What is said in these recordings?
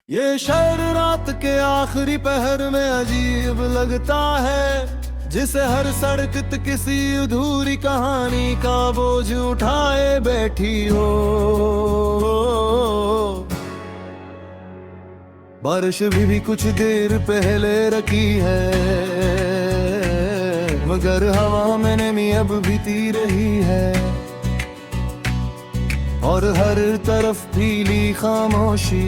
ये शहर रात के आखिरी पहर में अजीब लगता है, जिसे हर सड़क किसी अधूरी कहानी का बोझ उठाए बैठी हो। बारिश भी कुछ देर पहले रखी है, मगर हवा में नमी अब बीती रही है और हर तरफ पीली खामोशी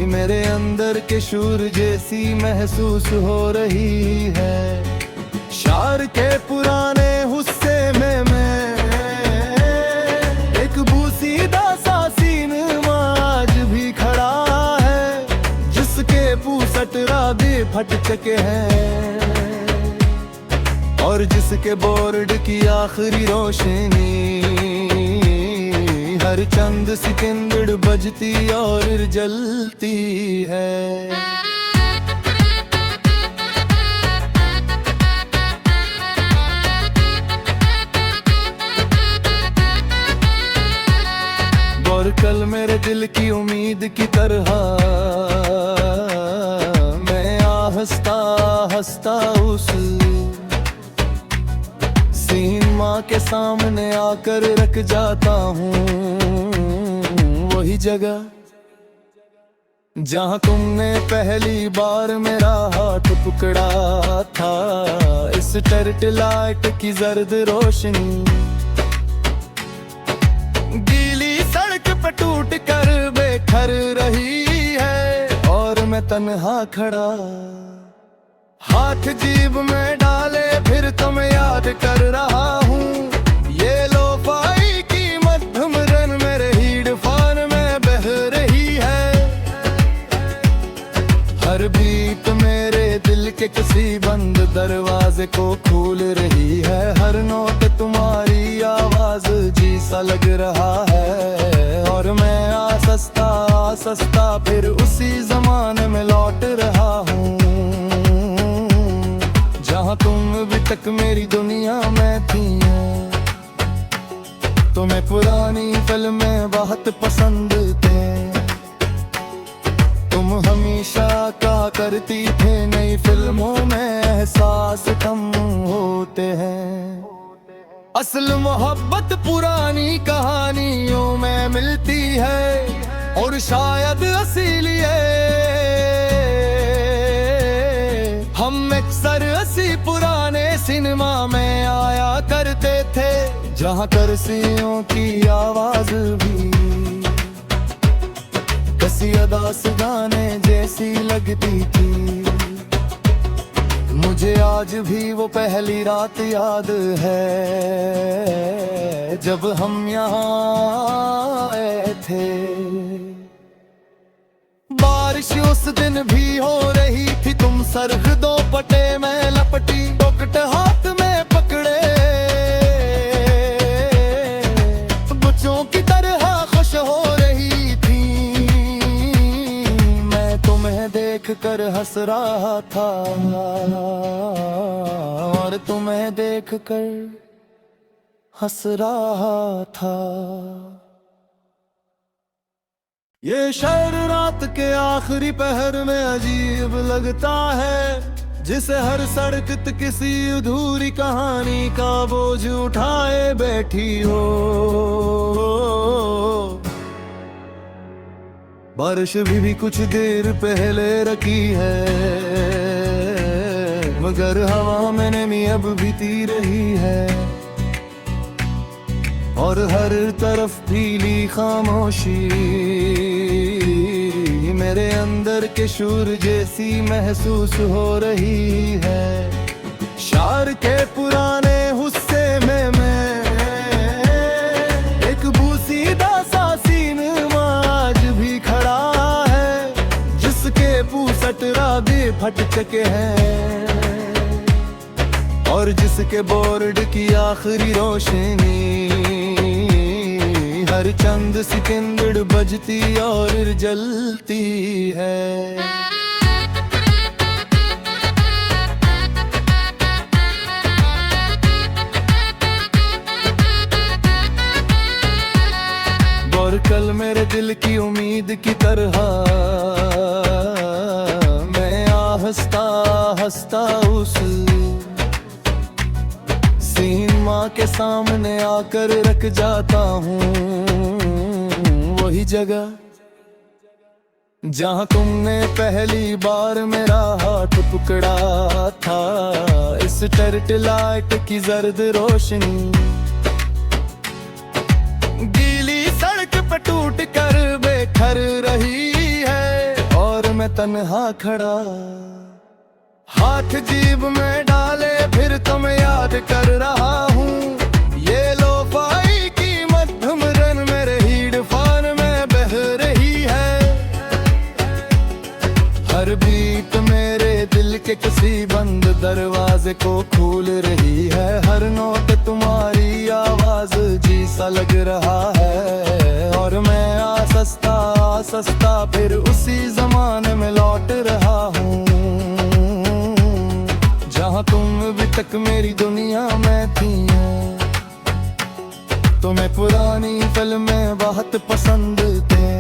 मेरे अंदर के शूर जैसी महसूस हो रही है। शार के पुराने हुस्से में मैं एक बूसीदा सा सीनमा आज भी खड़ा है, जिसके पूसट राधे फट चुके हैं और जिसके बोर्ड की आखिरी रोशनी हर चंद सिकंदड़ बजती और जलती है। और कल मेरे दिल की उम्मीद की तरह मैं हंसता हंसता उस सीमा के सामने आकर रख जाता हूँ, वही जगह जहाँ तुमने पहली बार मेरा हाथ पकड़ा था। इस टर्ट लाइट की जर्द रोशनी गीली सड़क पर टूट कर बेखर रही है और मैं तन्हा खड़ा हाथ जेब में डाले फिर तुम्हें याद कर रहा हूँ। ये लोफाई की मध्यम रन मेरे हीडफोन में बह रही है, हर बीट मेरे दिल के किसी बंद दरवाजे को खोल रही है। हर नोट तुम्हारी आवाज जी सा लग रहा है और मैं आसस्ता फिर उसी जमाने में लौट रहा हूँ जहाँ तुम अभी तक मेरी दुनिया में थी। तुम्हें पुरानी फिल्में बहुत पसंद थे, तुम हमेशा कहा करती थे नई फिल्मों में एहसास कम होते हैं। असल मोहब्बत पुरानी कहानियों में मिलती है और शायद इसीलिए हम अक्सर इसी पुराने सिनेमा में आया करते थे, जहाँ कुर्सियों की आवाज भी किसी अदास गाने जैसी लगती थी। मुझे आज भी वो पहली रात याद है जब हम यहाँ आए थे। बारिश उस दिन भी हो रही थी, तुम सरहदों पटे में लपटी टोकट हाथ में पकड़े बच्चों की तरह खुश हो रही थी। मैं तुम्हें देख कर हंस रहा था और तुम्हें देख कर हंस रहा था। ये शहर रात के आखिरी पहर में अजीब लगता है, जिसे हर सड़क किसी अधूरी कहानी का बोझ उठाए बैठी हो। बारिश भी कुछ देर पहले रखी है, मगर हवा में नमी अब बीती रही है और हर तरफ पीली खामोशी मेरे अंदर के शूर जैसी महसूस हो रही है। शार के पुराने हुस्से में मैं एक बूसीदा सा सीनमा आज भी खड़ा है, जिसके पूसट राधे फट चुके हैं और जिसके बोर्ड की आखिरी रोशनी हर चंद सिकंदड़ बजती और जलती है। और कल मेरे दिल की उम्मीद की तरह मैं आहिस्ता हंसता उस सीमा के सामने आकर रख जाता हूँ। वही जगह जहाँ तुमने पहली बार मेरा हाथ पकड़ा था। इस टर्ट लाइट की जर्द रोशनी गीली सड़क पे टूट कर बेघर रही है और मैं तन्हा खड़ा हाथ जेब में डाले फिर तो मैं याद कर रहा हूँ। ये लोफाई की मध्यम रन मेरे हीडफोन में बह रही है। हर बीट मेरे दिल के किसी बंद दरवाजे को खोल रही है। हर नोट तुम्हारी आवाज जी सा लग रहा है और मैं आसस्ता फिर उसी जमाने में लौट रहा हूँ जहाँ तुम अभी तक मेरी दुनिया में थी। तुम्हें पुरानी फिल्में बहुत पसंद थे।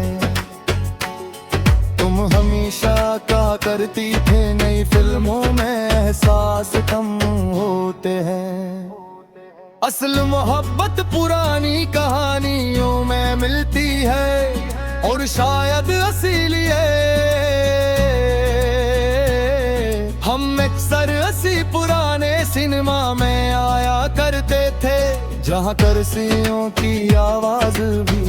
तुम हमेशा कहा करती थे नई फिल्मों में एहसास कम होते हैं। असल मोहब्बत पुरानी कहानियों में मिलती है और शायद इसीलिए हम अक्सर इसी पुराने सिनेमा में आया करते थे जहाँ कुर्सियों की आवाज भी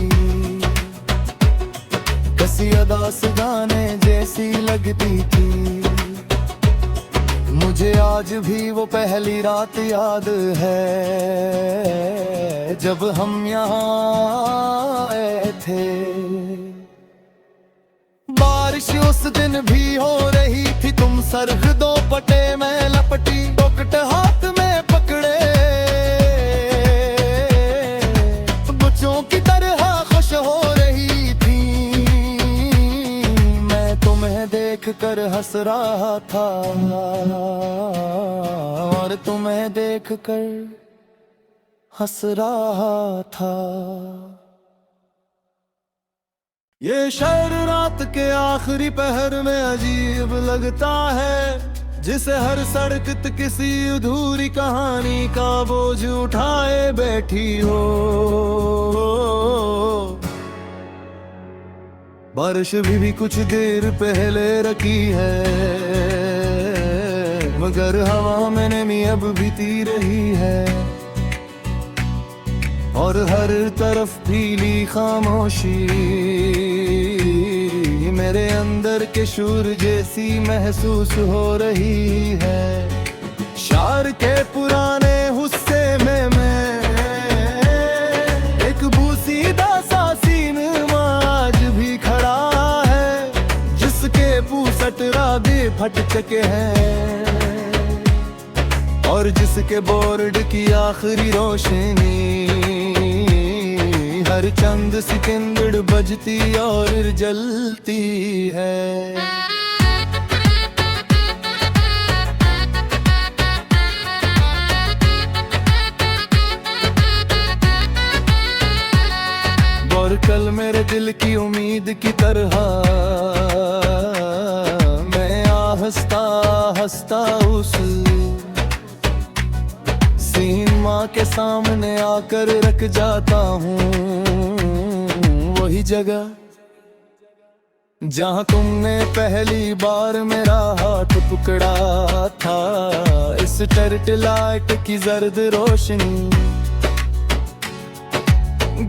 किसी अदास गाने जैसी लगती थी। मुझे आज भी वो पहली रात याद है जब हम यहाँ आए थे। बारिश उस दिन भी हो रही थी। तुम सरग दो पटे में लपटी डोकट हाथ में पकड़े बच्चों की तरह खुश हो रही थी। मैं तुम्हें देख कर हंस रहा था और तुम्हें देख कर हंस रहा था। ये शहर रात के आखिरी पहर में अजीब लगता है जिसे हर सड़क किसी अधूरी कहानी का बोझ उठाए बैठी हो। बारिश भी कुछ देर पहले रखी है मगर हवा में नमी अब बीती रही है और हर तरफ पीली खामोशी मेरे अंदर के शूर जैसी महसूस हो रही है। शार के पुराने हुस्से में मैं एक बूसीदा सा सीनमा आज भी खड़ा है जिसके पूसट राधे फट चुके हैं और जिसके बोर्ड की आखिरी रोशनी हर चंद सिकंद बजती और जलती है। और कल मेरे दिल की उम्मीद की तरह मैं आहिस्ता हंसता उस सीमा के सामने आकर रख जाता हूँ। वही जगह जहाँ तुमने पहली बार मेरा हाथ पकड़ा था। इस टर्ट लाइट की जर्द रोशनी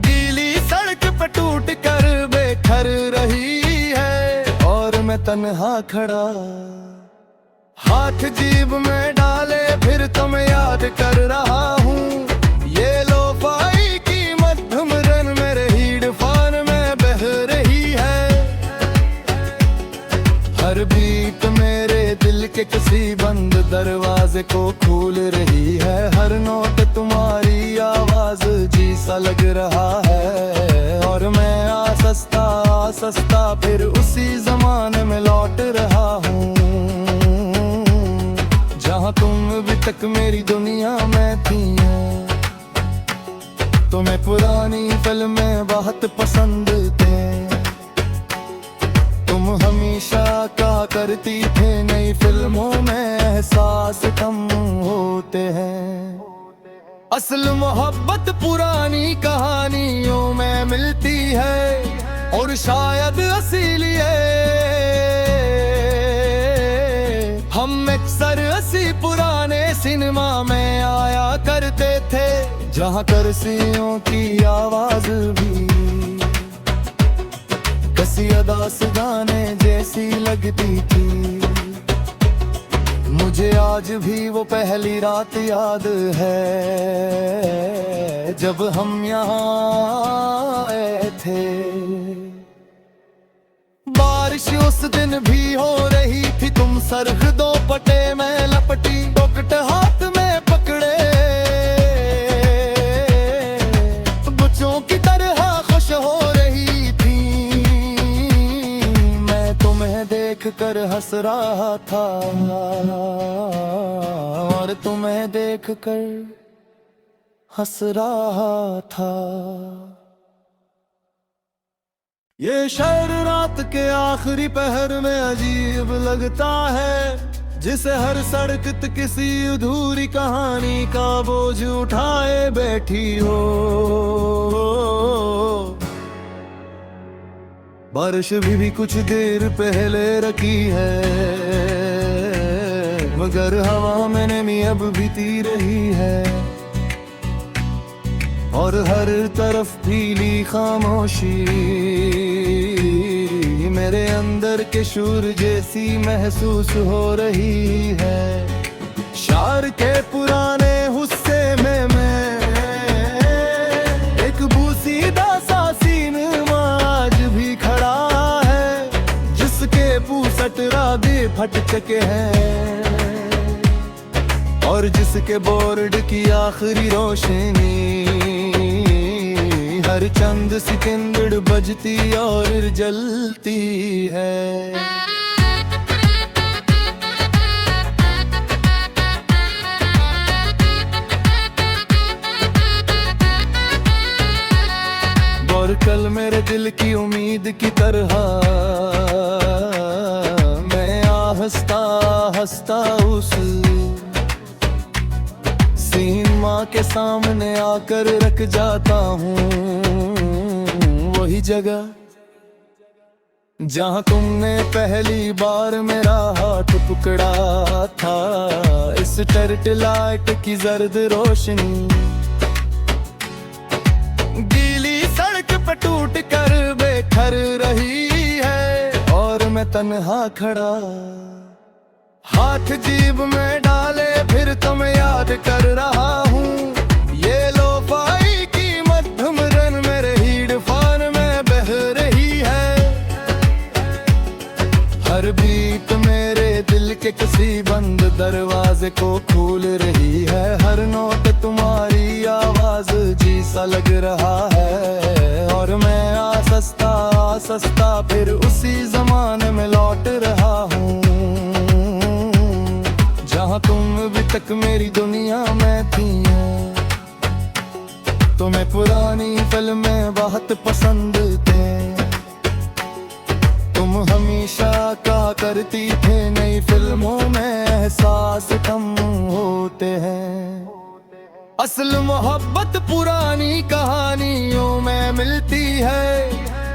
गीली सड़क पे टूट कर बेघर रही है और मैं तन्हा खड़ा हाथ जेब में डाले फिर तो मैं याद कर रहा हूँ। ये लोफाई की मध्यम रन मेरे हीडफोन में बह रही है। हर बीट मेरे दिल के किसी बंद दरवाजे को खोल रही है। हर नोट तुम्हारी आवाज जी सा लग रहा है और मैं आसस्ता फिर उसी जमाने में लौट रहा हूँ जहाँ तुम अभी तक मेरी दुनिया में थी। तुम्हें पुरानी फिल्में बहुत पसंद थे, तुम हमेशा कहा करती थे नई फिल्मों में एहसास कम होते हैं। असल मोहब्बत पुरानी कहानियों में मिलती है और शायद इसीलिए हम अक्सर इसी पुराने सिनेमा में आया करते थे, जहाँ कुर्सियों की आवाज भी किसी अदास गाने जैसी लगती थी। मुझे आज भी वो पहली रात याद है जब हम यहाँ आए थे। बारिश उस दिन भी हो रही थी, तुम सरख दो पटे में लपटी टोकट हाथ में पकड़े बच्चों की तरह खुश हो रही थी। मैं तुम्हें देख कर हंस रहा था और तुम्हें देख कर हंस रहा था। ये शहर रात के आखिरी पहर में अजीब लगता है, जिसे हर सड़क किसी अधूरी कहानी का बोझ उठाए बैठी हो। बारिश भी कुछ देर पहले रखी है, मगर हवा में नमी अब बीती रही है और हर तरफ पीली खामोशी मेरे अंदर के शूर जैसी महसूस हो रही है। शार के पुराने हुस्से में मैं एक बूसीदा सा सीनमा आज भी खड़ा है, जिसके पूसट रागे फट चुके हैं और जिसके बोर्ड की आखिरी रोशनी हर चंद सिकंदड़ बजती और जलती है। और कल मेरे दिल की उम्मीद की तरह मैं आहस्ता हंसता उस सीमा के सामने आकर रख जाता हूँ, वही जगह जहाँ तुमने पहली बार मेरा हाथ पकड़ा था। इस टर्ट लाइट की जर्द रोशनी गीली सड़क पर टूट कर बेघर रही है और मैं तन्हा खड़ा हाथ जेब में डाले फिर तुम्हें याद कर रहा हूँ। ये लोफाई की मध्यम रन मेरे हीडफोन में बह रही है, हर बीट मेरे दिल के किसी बंद दरवाजे को खोल रही है। हर नोट तुम्हारी आवाज जी सा लग रहा है और मैं आसस्ता फिर उसी जमाने में लौट रहा हूँ जहाँ तुम अभी तक मेरी दुनिया में थी। तुम्हें पुरानी फिल्में बहुत पसंद थे, तुम हमेशा कहा करती थे नई फिल्मों में एहसास कम होते हैं। असल मोहब्बत पुरानी कहानियों में मिलती है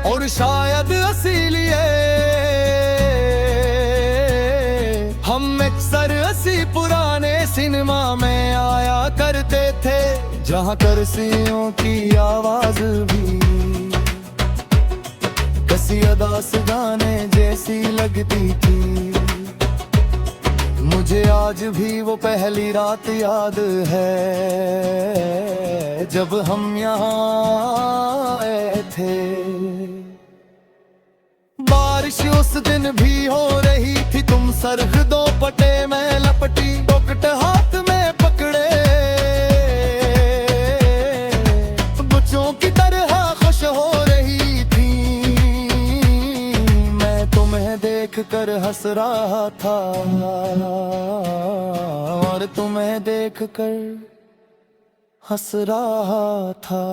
और शायद इसीलिए हम अक्सर इसी पुराने सिनेमा में आया करते थे, जहाँ कुर्सियों की आवाज भी किसी अदास गाने जैसी लगती थी। मुझे आज भी वो पहली रात याद है जब हम यहाँ आए थे। बारिश उस दिन भी हो रही थी, तुम सरख दो पटे में लपटी टोकट हाथ में पकड़े बच्चों की तरह खुश हो रही थी। मैं तुम्हें देख कर हंस रहा था और तुम्हें देख कर हंस रहा था।